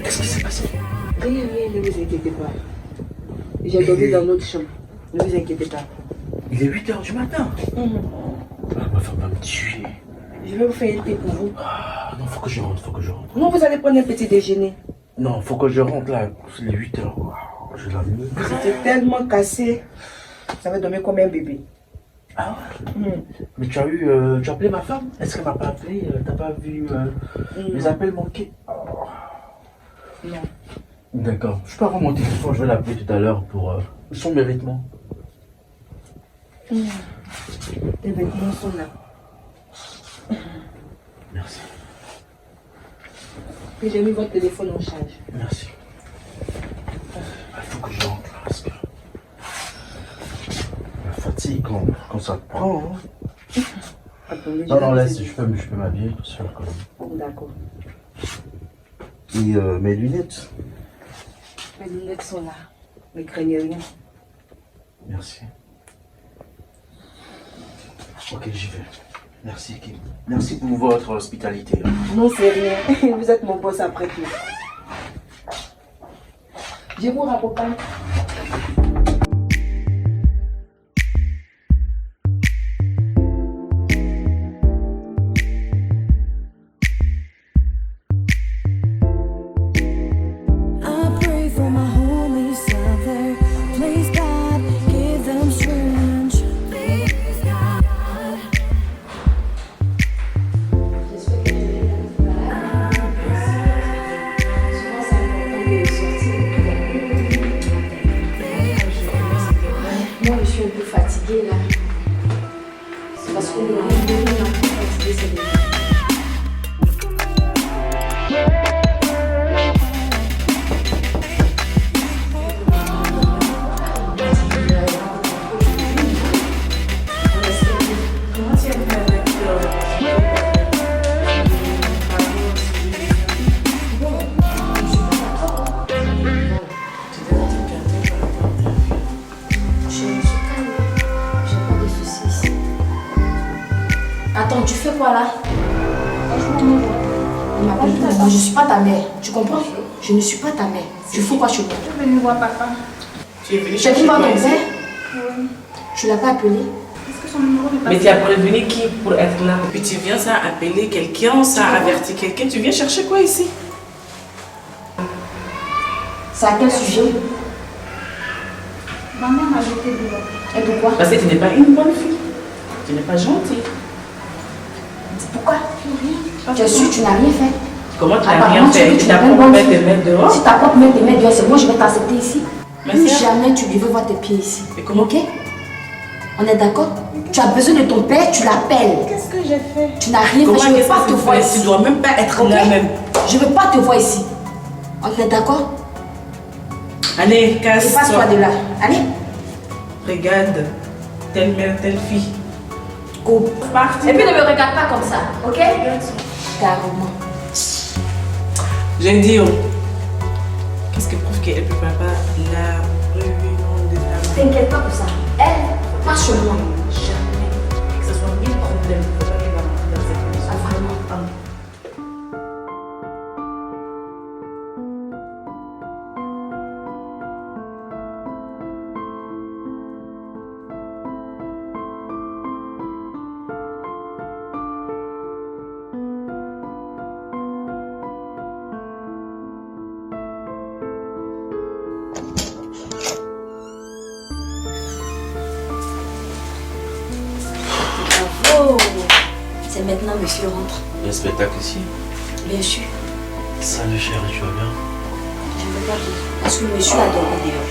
Qu'est-ce qui s'est passé? Rien, ne vous inquiétez pas. J'ai dormi dans notre chambre. Ne vous inquiétez pas. Il est 8h du matin. Ah, ma femme va me tuer. Je vais vous faire un thé pour vous. Ah, non, faut que je rentre. Non, vous allez prendre un petit déjeuner. Non, faut que je rentre là. Il est 8h. Wow, je la nuit. J'étais tellement cassé. Ça va dormir comme un bébé. Ah ouais. Mais tu as appelé ma femme? Est-ce qu'elle m'a pas appelé? T'as pas vu les appels manqués? Non. D'accord. Je peux avoir mon téléphone, je vais l'appeler tout à l'heure pour son vêtements. Les vêtements sont là. Merci. Et j'ai mis votre téléphone en charge. Merci. Il faut que je rentre là parce que la fatigue quand ça te prend. Hein. Attendez, Non, laisse, je peux m'habiller tout seul quand même. D'accord. Et mes lunettes? Mes lunettes sont là. Ne craignez rien. Merci. Ok, j'y vais. Merci, Kim. Merci pour votre hospitalité. Non, c'est rien. Vous êtes mon boss après tout. Je vous raccompagne. Attends, tu fais quoi là? Moi, je suis pas ta mère, tu comprends? Je ne suis pas ta mère. Tu fais quoi chez moi? Je suis venue voir papa. Tu es venu voir ton père? Oui. Tu l'as pas appelé? Est-ce que son numéro n'est pas... Mais tu as prévenu qui pour être là? Et puis tu viens ça appeler quelqu'un, ça avertir quelqu'un. Tu viens chercher quoi ici? C'est à quel sujet? Ma mère m'a jeté dehors. Et pourquoi? Parce que tu n'es pas une bonne fille. Tu n'es pas gentille. Pourquoi? Tu as su, tu n'as rien fait. Comment tu n'as rien fait? Tu n'as pas mettre tes mains dehors? Si tu n'as pas mettre tes mains dehors, c'est moi je vais t'accepter ici. Mais Plus jamais tu lui veux voir tes pieds ici. Et comment? Ok? On est d'accord? Tu as besoin de ton père, tu l'appelles. Qu'est-ce que j'ai fait? Tu n'as rien fait, je ne veux pas te voir ici. Tu dois même pas être là même. Je ne veux pas te voir ici. On est d'accord? Allez, casse-toi. Passe-toi de là. Allez. Regarde. Telle mère, telle fille. Go. Et puis ne me regarde pas comme ça, ok? Carrément. J'ai dit, qu'est-ce que prouve qu'elle ne peut pas la réunion de la... T'inquiète pas pour ça. Elle, pas sur moi. Jamais. Que ce soit mille problèmes. Il ne faut pas qu'elle va rentrer dans cette condition. Ah, vraiment. C'est maintenant, monsieur rentre. Il y a un spectacle ici? Bien sûr. Salut chérie, tu vas bien? Je ne veux pas dire. Parce que monsieur a dormi dehors.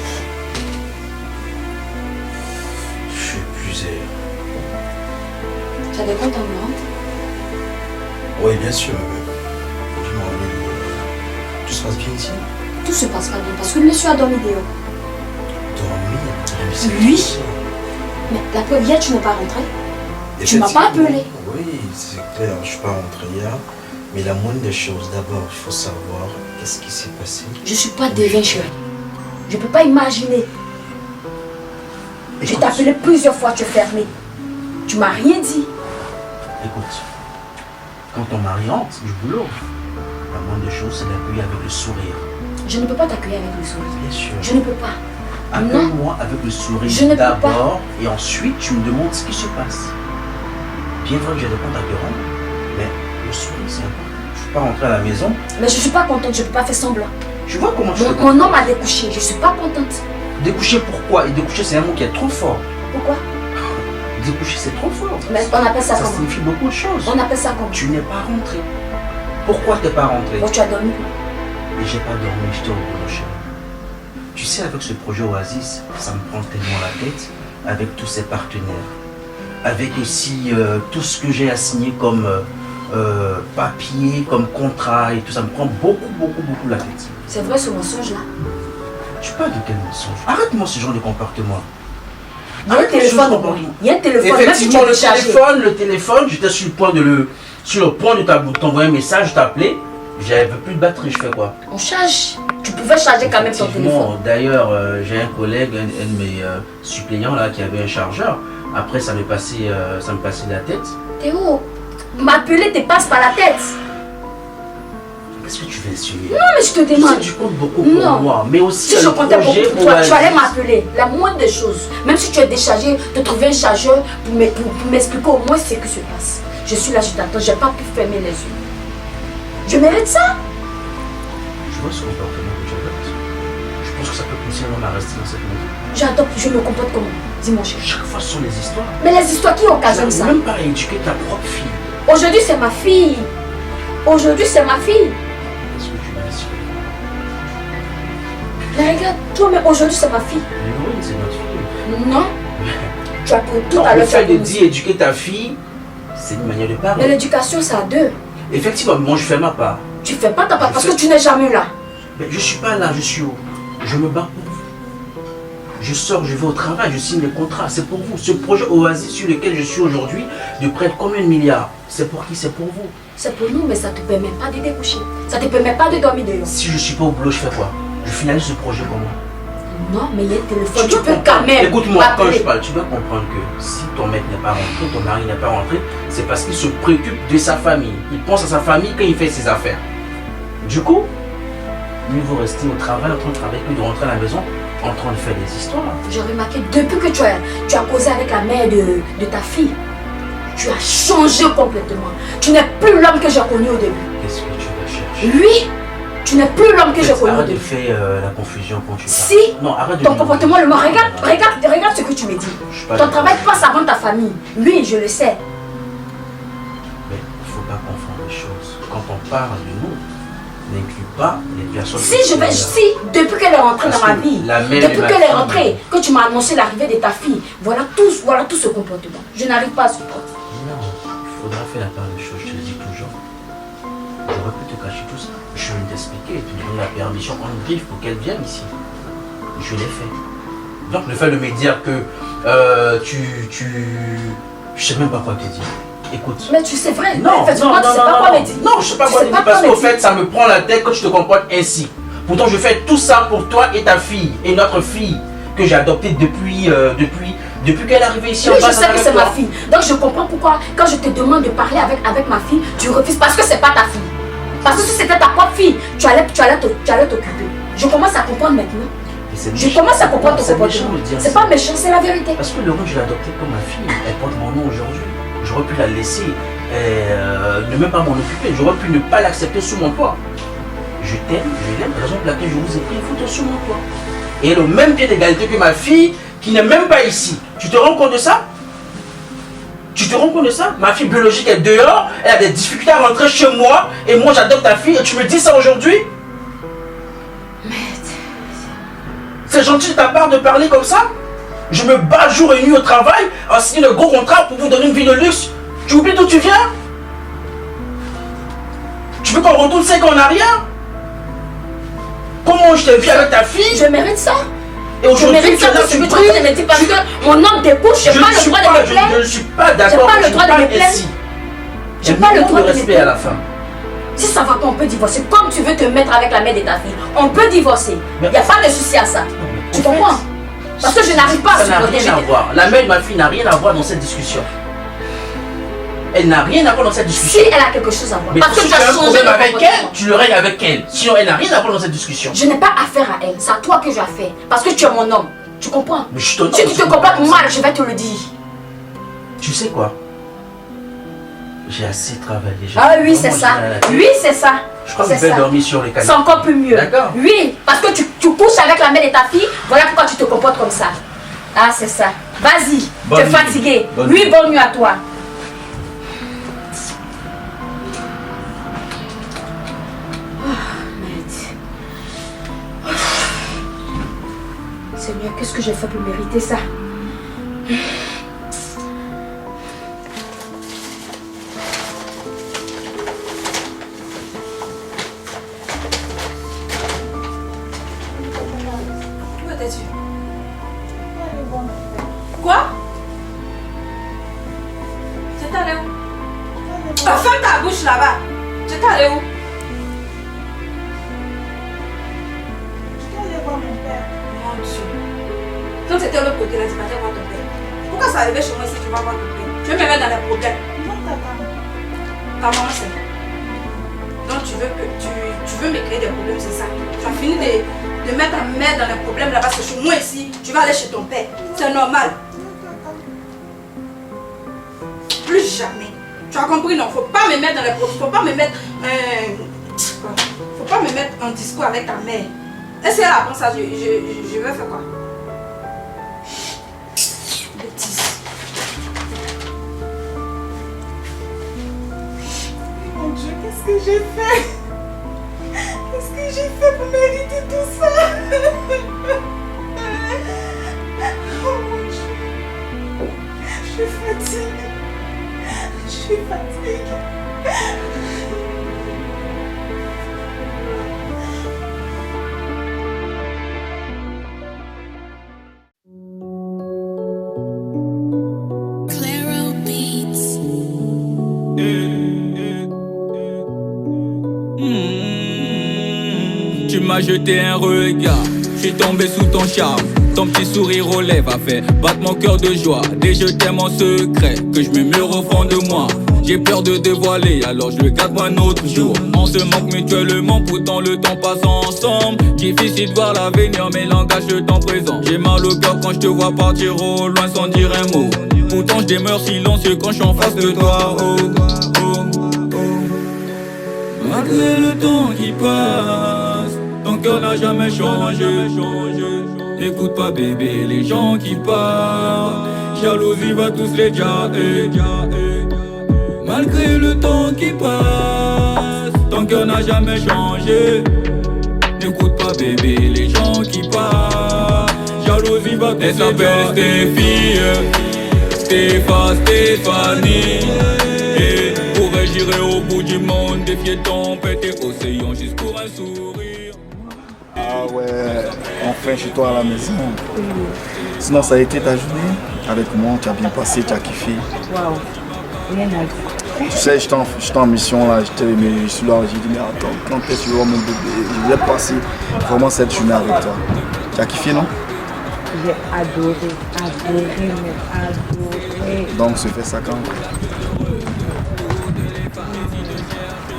Je suis épuisé. Tu as des comptes à me rendre? Oui, bien sûr. Dis-moi, tout se passe bien ici? Tout se passe pas bien parce que monsieur a dormi dehors. Dormir? Oui. Mais la preuve, hier, tu n'es pas rentré. Tu m'as pas appelé. Oui, c'est clair, je ne suis pas rentré hier. Mais la moindre des choses, d'abord, il faut savoir qu'est-ce qui s'est passé. Je ne suis pas devin, chérie. Je ne peux pas imaginer. Je t'ai appelé plusieurs fois, tu es fermé. Tu m'as rien dit. Écoute, quand ton mari rentre du boulot, La moindre des choses, c'est d'accueillir avec le sourire. Je ne peux pas t'accueillir avec le sourire. Bien sûr. Je ne peux pas. Accueille-moi avec le sourire Je ne peux d'abord et ensuite tu me demandes ce qui se passe. Bien vrai que j'ai des comptes à te rendre, mais le sourire c'est important. Je ne suis pas rentré à la maison. Mais je ne suis pas contente, je ne peux pas faire semblant. Tu vois comment je fais? Mon homme a découché, je ne suis pas contente. Découcher pourquoi? Et découcher c'est un mot qui est trop fort. Pourquoi? Découcher c'est trop fort. Mais on appelle ça Ça comment? signifie beaucoup de choses. On appelle ça comment? Tu n'es pas rentré. Pourquoi tu n'es pas rentré? Donc tu as dormi. Et j'ai pas dormi, je t'ai reproché. Tu sais, avec ce projet Oasis, ça me prend tellement la tête, avec tous ces partenaires, avec aussi tout ce que j'ai à signer comme papier, comme contrat et tout, ça me prend beaucoup la tête. C'est vrai ce mensonge-là? Tu parles de quel mensonge? Arrête-moi ce genre de comportement. Il y a un téléphone au bruit. Il y a un téléphone, même si tu Effectivement, veux charger. le téléphone, j'étais sur le point de t'envoyer un message, je t'appelais, j'avais plus de batterie, je fais quoi? On charge. Tu pouvais charger quand même ton téléphone. D'ailleurs, j'ai un collègue, un de mes suppléants là, qui avait un chargeur. Après, ça me passait la tête. Théo, m'appeler te passe par la tête. Qu'est-ce que tu veux insinuer? Non, mais je te Tu demande. sais, tu comptes beaucoup pour moi, mais aussi Si je le comptais beaucoup projet pour toi, tu Oasis. allais m'appeler. La moindre des choses. Même si tu es déchargé, te trouver un chargeur pour m'expliquer au moins ce qui se passe. Je suis là, je t'attends. Je n'ai pas pu fermer les yeux. Je mérite ça. Je vois ce comportement que tu adoptes. Je pense que ça peut pousser un homme à rester dans cette maison. J'adopte, je me comporte comment? Dis-moi, chérie. Chaque fois, ce sont les histoires. Mais les histoires qui Tu occasionnent n'as ça? même pas éduqué ta propre fille. Aujourd'hui, c'est ma fille. Aujourd'hui, c'est ma fille. Qu'est-ce que tu veux insinuer? Mais regarde, toi, mais aujourd'hui, c'est ma fille. L'héroïne, c'est notre fille. Non. Tu as pour tout Donc, à le l'heure. tu as fait de dit. dire éduquer ta fille, c'est une manière de Mais parler. l'éducation, c'est à deux. Effectivement, moi je fais ma part. Tu fais pas ta part parce que tu n'es jamais là. Mais je suis pas là, je suis où? Je me bats pour vous. Je sors, je vais au travail, je signe les contrats, c'est pour vous. Ce projet Oasis sur lequel je suis aujourd'hui, de près de combien de milliards? C'est pour qui? C'est pour vous. C'est pour nous, mais ça ne te permet pas de découcher. Ça ne te permet pas de dormir dehors. Si je suis pas au boulot, je fais quoi? Je finalise ce projet comment? Non, mais il y a un téléphone. Tu dois peux comprendre. quand même. Écoute-moi, quand m'appeler. je parle, tu dois comprendre que si ton mec n'est pas rentré, ton mari n'est pas rentré, c'est parce qu'il se préoccupe de sa famille. Il pense à sa famille quand il fait ses affaires. Du coup, mieux vaut rester au travail, en train de travailler, que de rentrer à la maison en train de faire des histoires. J'ai remarqué, depuis que tu as causé avec la mère de ta fille, tu as changé complètement. Tu n'es plus l'homme que j'ai connu au début. Qu'est-ce que tu vas chercher? Lui, tu n'es plus l'homme que j'ai connu au Arrête de début. faire la confusion quand tu parles. Si Non, arrête de ton me- comportement le mot, regarde ce que tu me dis. Je suis pas Ton d'accord. travail passe avant ta famille. Lui, je le sais. Mais il ne faut pas confondre les choses. Quand on parle de nous, n'inclut pas les personnes. Si, depuis qu'elle est rentrée Parce dans ma que vie, la mère de depuis ma qu'elle est fille- rentrée, que tu m'as annoncé l'arrivée de ta fille, voilà tout ce comportement. Je n'arrive pas à supporter. Non, il faudra faire la part des choses, je te le dis toujours. J'aurais pu te cacher tout ça. Je viens de t'expliquer, tu me donnes la permission en griffe pour qu'elle vienne ici. Je l'ai fait. Donc le fait de me dire que je sais même pas quoi te dire. Écoute. Mais tu sais vrai, Non, effectivement, non, tu non, sais pas non, quoi non. me dire. Non, je sais pas Tu quoi sais te pas dire parce quoi qu'au me dire. fait, ça me prend la tête quand tu te comportes ainsi. Pourtant, je fais tout ça pour toi et ta fille et notre fille que j'ai adoptée depuis qu'elle est arrivée ici Oui, en je bas. sais que c'est ma fille. Donc je comprends pourquoi, quand je te demande de parler avec ma fille, tu refuses parce que c'est pas ta fille. Parce que si c'était ta propre fille, tu allais t'occuper. Je commence à comprendre maintenant. Je commence à comprendre ton comportement. C'est pas méchant, c'est la vérité. Parce que Laurent, je l'ai adoptée comme ma fille. Elle porte mon nom aujourd'hui. J'aurais pu la laisser, ne même pas m'en occuper. J'aurais pu ne pas l'accepter sous mon toit. Je t'aime, je l'aime, raison pour laquelle je vous ai pris une photo sous mon toit. Et elle est au même pied d'égalité que ma fille, qui n'est même pas ici. Tu te rends compte de ça? Tu te rends compte de ça? Ma fille biologique est dehors, elle a des difficultés à rentrer chez moi, et moi j'adopte ta fille, et tu me dis ça aujourd'hui? C'est gentil de ta part de parler comme ça? Je me bats jour et nuit au travail, en signant de gros contrats pour vous donner une vie de luxe. Tu oublies d'où tu viens? Tu veux qu'on retourne 5 ans en arrière? Comment je t'ai vu avec ta fille? Je mérite ça. Et Je aujourd'hui, mérite ça tu es là, que tu tu me pries. traites de métier parce que mon homme découche, je n'ai pas le droit de me plaindre. Je ne suis pas d'accord. J'ai pas le droit de me plaindre. J'ai pas le droit de me respect plaindre. à la fin. Si ça va pas, on peut divorcer. Comme tu veux te mettre avec la mère de ta fille, on peut divorcer. Il n'y a pas de souci à ça. Tu comprends? Parce que je n'arrive pas à Ça n'a supporter. rien à voir. La mère de ma fille n'a rien à voir dans cette discussion. Elle n'a rien à voir dans cette discussion. Si elle a quelque chose à voir. Mais Parce que si tu tu as as un changé problème de avec comportement. elle, tu le règles avec elle. Sinon, elle n'a rien à voir dans cette discussion. Je n'ai pas affaire à elle. C'est à toi que j'ai affaire. Parce que tu es mon homme. Tu comprends? Mais je te Si tu te comportes mal, je vais te le dire. Tu sais quoi? J'ai assez travaillé. Ah oui, c'est ça. Oui, c'est ça. Je crois que je vais dormir sur les canapés. C'est encore plus mieux. D'accord. Oui, parce que tu couches avec la mère de ta fille. Voilà pourquoi tu te comportes comme ça. Ah, c'est ça. Vas-y, tu es fatigué. Oui, bonne nuit à toi. Seigneur, qu'est-ce que j'ai fait pour mériter ça? Où étais-tu? Quoi? Tu étais allé où? Ferme ta bouche là-bas. Tu étais allé où? Mon Dieu. Quand tu étais de l'autre côté, là, tu vas voir ton père. Pourquoi ça arrivait chez moi si tu vas voir ton père? Tu veux me mettre dans les problèmes? Ta maman, c'est. Donc tu veux me créer des problèmes, c'est ça. Tu as fini de mettre ta mère dans les problèmes là-bas, parce que chez moi ici, tu vas aller chez ton père. C'est normal. Plus jamais. Tu as compris, non? Faut pas me mettre dans les problèmes. Faut pas me mettre en discours avec ta mère. Et si elle apprend ça, je vais faire quoi? Bêtise. Mon Dieu, qu'est-ce que j'ai fait? Qu'est-ce que j'ai fait pour mériter tout ça? Oh mon Dieu. Je suis fatiguée. Je suis fatiguée. Tu m'as jeté un regard, je suis tombé sous ton charme. Ton petit sourire aux lèvres a fait battre mon cœur de joie. Dès je t'aime en secret, que je me murmure au fond de moi. J'ai peur de dévoiler, alors je le garde pour un autre jour. On se manque mutuellement, pourtant le temps passe ensemble. Difficile de voir l'avenir, mais langage de temps présent. J'ai mal au cœur quand je te vois partir au loin sans dire un mot. Pourtant je demeure silencieux quand je suis en face de toi. Oh, oh, oh. Malgré le temps qui passe, ton cœur n'a jamais changé. N'écoute pas bébé, les gens qui parlent. Jalousie va tous les dire. Malgré le temps qui passe, ton cœur n'a jamais changé. N'écoute pas bébé, les gens qui parlent. Jalousie va tous les dire. Elle s'appelle Stéphie, Stéphanie. Et pourrais j'irai au bout du monde, défier tempête et océan juste pour un sourire. Ah ouais, enfin chez toi à la maison. Sinon ça a été ta journée? Avec moi, tu as bien passé, tu as kiffé. Waouh, rien à dire. Tu sais, j'étais en mission là, je suis là, j'ai dit mais attends, quand est-ce que tu vois mon bébé? Je voulais passer vraiment cette journée avec toi. Tu as kiffé, non? J'ai adoré, mais adoré. Donc se fait ça quand?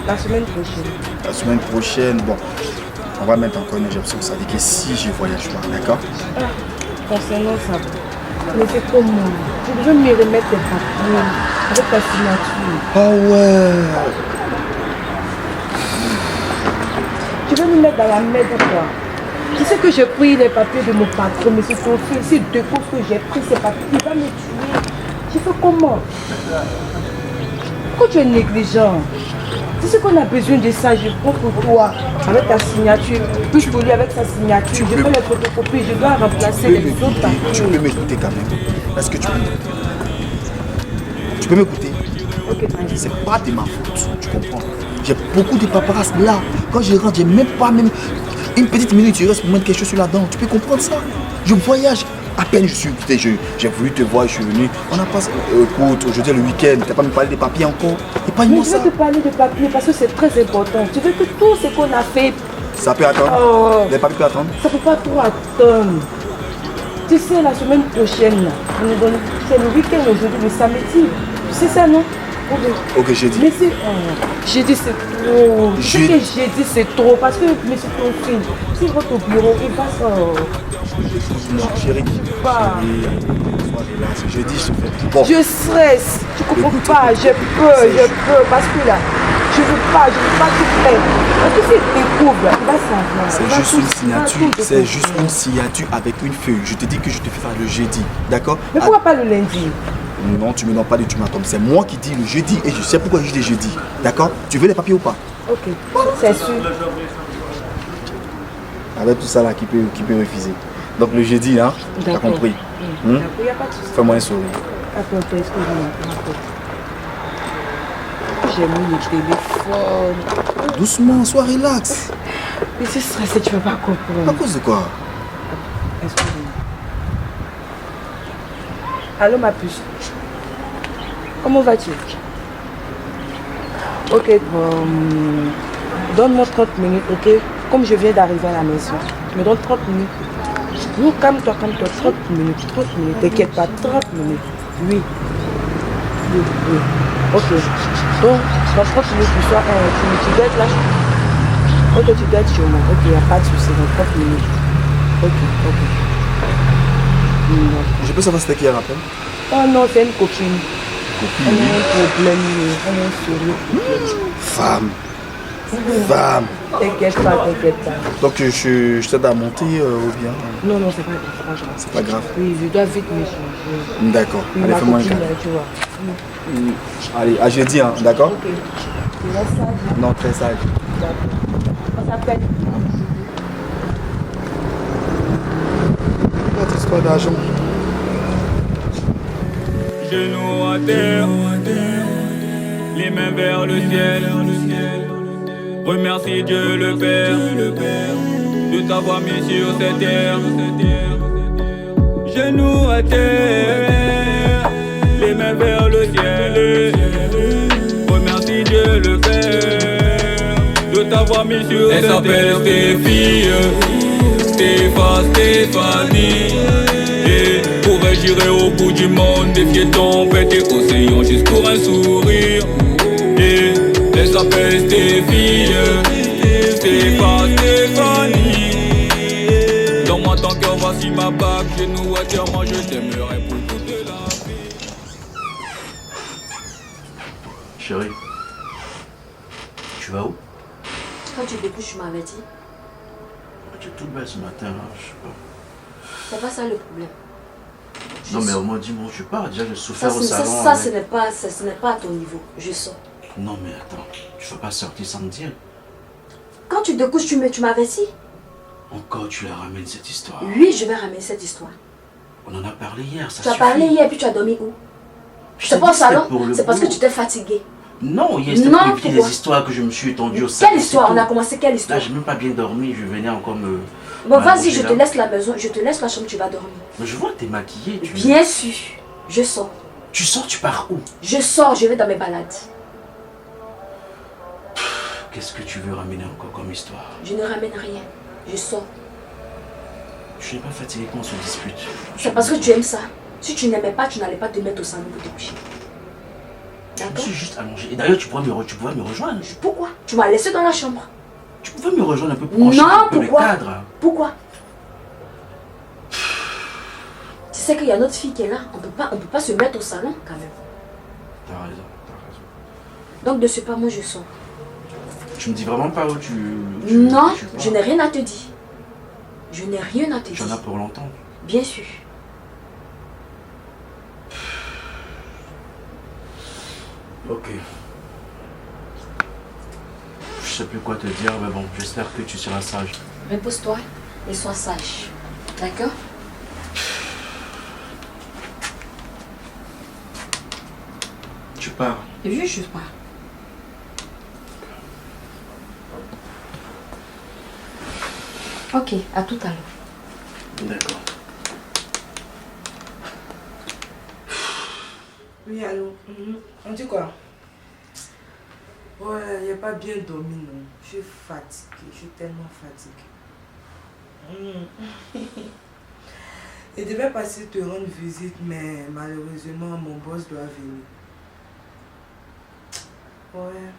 La semaine prochaine. La semaine prochaine, bon, on va mettre encore une injection, ça dit que si je voyage pas, d'accord? Concernant ça, mais c'est comment? Je veux me remettre les papiers avec ta signature. Ah ouais. Tu veux me mettre dans la merde quoi? Tu sais que j'ai pris les papiers de mon patron, mais c'est ton fils, c'est deux fois que j'ai pris ces papiers, il va me tuer. Tu fais comment? Pourquoi tu es négligent? Tu sais qu'on a besoin de ça, je prends pour toi, avec ta signature, puis je pollue avec sa signature, je fais les photocopies, je dois remplacer les autres papiers. Tu peux m'écouter quand même. Est-ce que tu peux m'écouter? Tu peux m'écouter? Ok, c'est pas de ma faute, tu comprends? J'ai beaucoup de paparazzi là. Quand je rentre, j'ai même pas une petite minute, tu restes pour mettre quelque chose sur la dent. Tu peux comprendre ça? Je voyage. À peine je suis quitté, j'ai voulu te voir, je suis venu. On a passé, écoute, aujourd'hui le week-end, tu n'as pas me parlé des papiers encore. Et pas mais je ça. vais te parler de papiers parce que c'est très important. Tu veux que tout ce qu'on a fait... Ça peut attendre? Oh, les papiers peuvent attendre? Ça peut pas trop attendre. Tu sais, la semaine prochaine, c'est le week-end aujourd'hui, le samedi. Tu sais ça, non? Ok, jeudi. Mais c'est... jeudi c'est trop. Ce que j'ai dit c'est trop. Parce que monsieur ton fils, s'il rentre au bureau, il va Non, chérie. pas. C'est jeudi, je te fais. Bon. Je stresse. Tu comprends pas. Je peux. Parce que là, je veux pas tout faire. Parce que s'il découvre, il va savoir. C'est juste une signature. C'est juste une signature avec une feuille. Je te dis que je te fais ça le jeudi. D'accord? Mais pourquoi pas le lundi? Non, tu me donnes pas d'ultimatum. C'est moi qui dis le jeudi et je sais pourquoi je dis jeudi. D'accord? Tu veux les papiers ou pas? Ok, c'est sûr. Avec tout ça là qui peut refuser. Donc le jeudi, hein? T'as compris? D'accord, il n'y a pas de souci. Fais-moi un sourire. Attends, excuse-moi. J'ai mis le téléphone. Doucement, sois relax. Mais c'est stressé, tu ne vas pas comprendre. À cause de quoi? Excuse-moi. Allô ma puce. Comment vas-tu? Ok, donne-moi 30 minutes, ok? Comme je viens d'arriver à la maison, tu me donnes 30 minutes. Non, calme-toi, 30 minutes, t'inquiète pas, 30 minutes. Oui. Ok. Donc, dans 30 minutes, tu dois être là. Ok, tu dois être chez moi. Ok, il n'y a pas de souci, dans 30 minutes. Ok. Non. Je peux savoir c'était qui elle rappelle? Oh non, c'est une copine. Elle a un problème, elle a un sourire. Femme. T'inquiète pas. Donc je t'aide à monter ou bien? Non, c'est pas grave. C'est pas grave. Oui, je dois vite me changer. D'accord. Oui, Allez, ma fais-moi un copine, câlin. tu vois. Allez, à jeudi, hein, d'accord? Ok. Tu restes sage. Non, très sage. D'accord. On s'appelle. Notre histoire d'argent. Genoux à terre, les mains vers le ciel. Remercie Dieu le Père de t'avoir mis sur cette terre. Genoux à terre, les mains vers le ciel. Remercie Dieu le Père de t'avoir mis sur cette terre. Elle s'appelle Stéphanie. Et pourrais j'irai au bout du monde, défier tempête et océan juste pour un sourire. Et elle s'appelle Stéphanie. Dans moi ton cœur, voici ma bague. Genoux à terre, moi je t'aimerai pour toute la vie. Chérie, tu vas où? Quand tu découches, tu m'avais dit. Tu es toute belle ce matin, là, je sais pas. C'est pas ça le problème. Non mais au moins dis-moi où tu pars, déjà j'ai souffert au salon. Ce n'est pas à ton niveau, je sors. Non mais attends, tu vas pas sortir sans me dire. Quand tu découches, tu m'avais dit. Encore tu la ramènes cette histoire. Oui, je vais ramener cette histoire. On en a parlé hier, ça Tu as suffit. parlé hier, puis tu as dormi où? Je t'ai pas au salon, c'est parce que tu t'es fatigué. Non, hier c'était pour éviter les histoires que je me suis étendue au salon. Quelle histoire? On a commencé quelle histoire? Là j'ai même pas bien dormi, je venais encore me... Bon vas-y, je te laisse la maison, je te laisse la chambre, tu vas dormir. Mais je vois que t'es maquillée. Bien sûr, je sors. Tu sors, tu pars où? Je sors, je vais dans mes balades. Qu'est-ce que tu veux ramener encore comme histoire? Je ne ramène rien, je sors. Je n'ai pas fatigué qu'on se dispute. C'est parce que tu aimes ça. Si tu n'aimais pas, tu n'allais pas te mettre au salon pour te coucher. Je suis juste allongé. Et d'ailleurs, tu pourrais me rejoindre. Pourquoi? Tu m'as laissé dans la chambre. Tu pouvais me rejoindre un peu pour changer un peu le cadre. Pourquoi? Tu sais qu'il y a notre fille qui est là. On peut pas se mettre au salon quand même. T'as raison. Donc de ce pas, moi je sors. Tu me dis vraiment pas où tu non, je n'ai rien à te dire. Je n'ai rien à te dire. Tu en as pour longtemps. Bien sûr. Ok. Je sais plus quoi te dire, mais bon, j'espère que tu seras sage. Repose-toi et sois sage. D'accord? Tu pars? Oui, je pars. Ok, à tout à l'heure. D'accord. Oui, allô? On dit quoi? Ouais, il n'y a pas bien dormi, non. Je suis fatiguée, je suis tellement fatiguée. Il devait passer te rendre visite, mais malheureusement, mon boss doit venir. Ouais.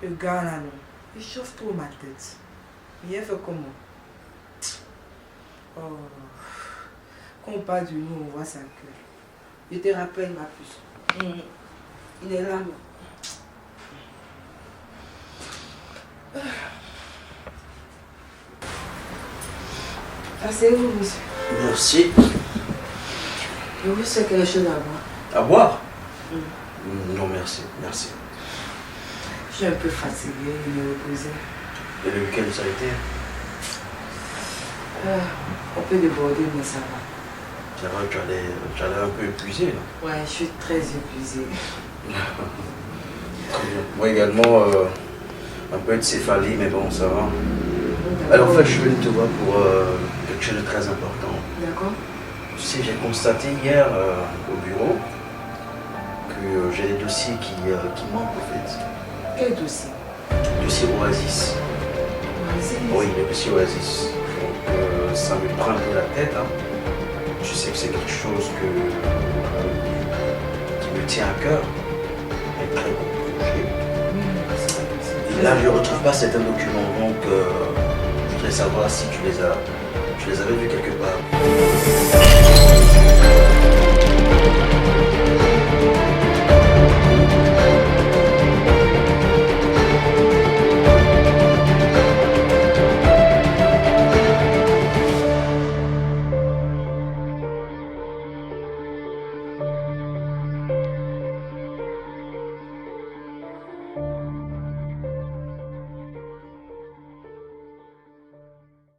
Le gars là, non. Il chauffe trop ma tête. Il a fait comment? Oh. Quand on parle de nous, on voit sa queue. Je te rappelle ma puce. Il est là, non? Asseyez-vous, monsieur. Merci. Je vous sais quelque chose à boire. À boire? Non, merci. Merci. Je suis un peu fatiguée, il me reposer. Et le week-end, ça a été? On peut déborder, mais ça va. Ça va, tu allais un peu épuisé, là. Ouais, je suis très épuisée. Très bien. Moi également, un peu de céphalie, mais bon, ça va. Alors, en fait, je suis venu te voir pour quelque chose de très important. D'accord. Tu sais, j'ai constaté hier au bureau que j'ai des dossiers qui manquent, en fait. Quel dossier? Le dossier Oasis. Oasis? Oui, le dossier Oasis. Donc, ça me prend un peu la tête. Hein. Je sais que c'est quelque chose qui me tient à cœur. Un très gros projet. Et là, je ne retrouve pas certains documents. Donc, je voudrais savoir si tu les avais vus quelque part.